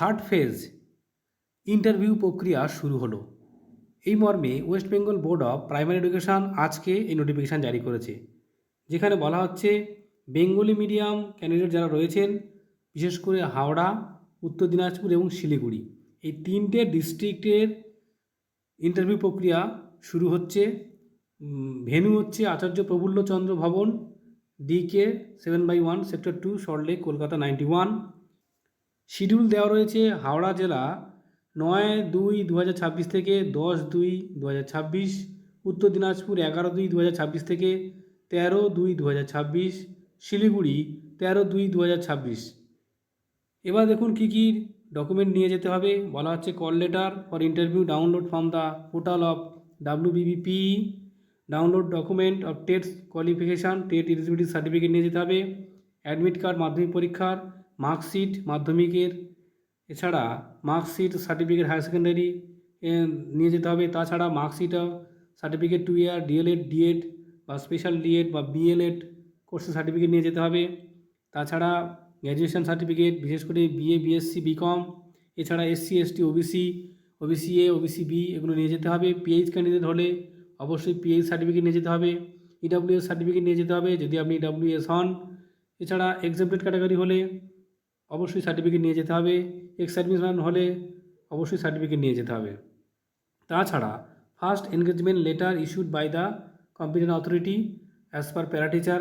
Third phase interview প্রক্রিয়া শুরু হলো। এই মর্মে West Bengal board of primary education আজকে এই নোটিফিকেশান জারি করেছে, যেখানে বলা হচ্ছে বেঙ্গলি মিডিয়াম ক্যান্ডিডেট যারা রয়েছেন, বিশেষ করে হাওড়া, উত্তর দিনাজপুর এবং শিলিগুড়ি, এই তিনটে ডিস্ট্রিক্টের ইন্টারভিউ প্রক্রিয়া শুরু হচ্ছে। ভেন্যু হচ্ছে আচার্য প্রফুল্লচন্দ্র ভবন, DK 7/1 sector 2, Salt Lake, Kolkata 91। Schedule দেওয়া রয়েছে হাওড়া জেলা 9/2/2026 থেকে 10/2/2026, উত্তর দিনাজপুর 11/2/2026 থেকে 13/2/2026, শিলিগুড়ি 13/2/2026। এবার দেখুন কী কী ডকুমেন্ট নিয়ে যেতে হবে। বলা হচ্ছে call letter for interview download from the portal of WBBPE, download document of TET qualification, TET eligibility certificate নিয়ে যেতে হবে, অ্যাডমিট কার্ড মাধ্যমিক পরীক্ষার, মার্কশিট মাধ্যমিকের, এছাড়া মার্কশিট সার্টিফিকেট হায়ার সেকেন্ডারি নিয়ে যেতে হবে। তাছাড়া মার্কশিট সার্টিফিকেট 2 ইয়ার DLED, DED বা স্পেশাল DED বা BLED কোর্সের সার্টিফিকেট নিয়ে যেতে হবে। তাছাড়া গ্র্যাজুয়েশন সার্টিফিকেট, বিশেষ করে BA, BSc, BCom, এছাড়া SC, ST, OBC, OBCA, OBCB এগুলো নিয়ে যেতে হবে। PH ক্যান্ডিডেট হলে অবশ্যই PH সার্টিফিকেট নিয়ে যেতে হবে। EWS সার্টিফিকেট নিয়ে যেতে হবে যদি আপনি EWS হন। এছাড়া এক্সেমপ্টেড ক্যাটাগরি হলে অবশ্যই সার্টিফিকেট নিয়ে যেতে হবে। এক্স সার্ভিসম্যান হলে অবশ্যই সার্টিফিকেট নিয়ে যেতে হবে। তাছাড়া first engagement letter issued by the competent authority as per parateacher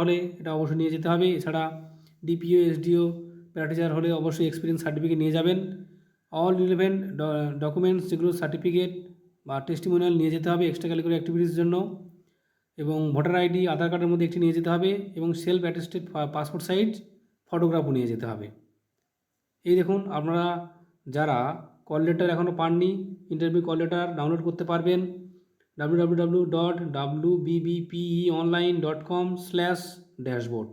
হলে এটা অবশ্যই নিয়ে যেতে হবে। এছাড়া DPO, SDO, প্যারাটিচার হলে অবশ্যই এক্সপিরিয়েন্স সার্টিফিকেট নিয়ে যাবেন। অল রিলেভেন্ট ডকুমেন্টস যেগুলো সার্টিফিকেট বা টেস্টিমোনিয়াল নিয়ে যেতে হবে এক্সট্রা কারিকুলার অ্যাক্টিভিটির জন্য, এবং ভোটার ID, আধার কার্ডের মধ্যে একটি নিয়ে যেতে হবে, এবং সেলফ অ্যাটেস্টেড পাসপোর্ট সাইজ ফটোগ্রাফও নিয়ে যেতে হবে। এই দেখুন, আপনারা যারা কল লেটার এখনও পাননি, ইন্টারভিউ কল লেটার ডাউনলোড করতে পারবেন www.wbbpeonline.com/dashboard।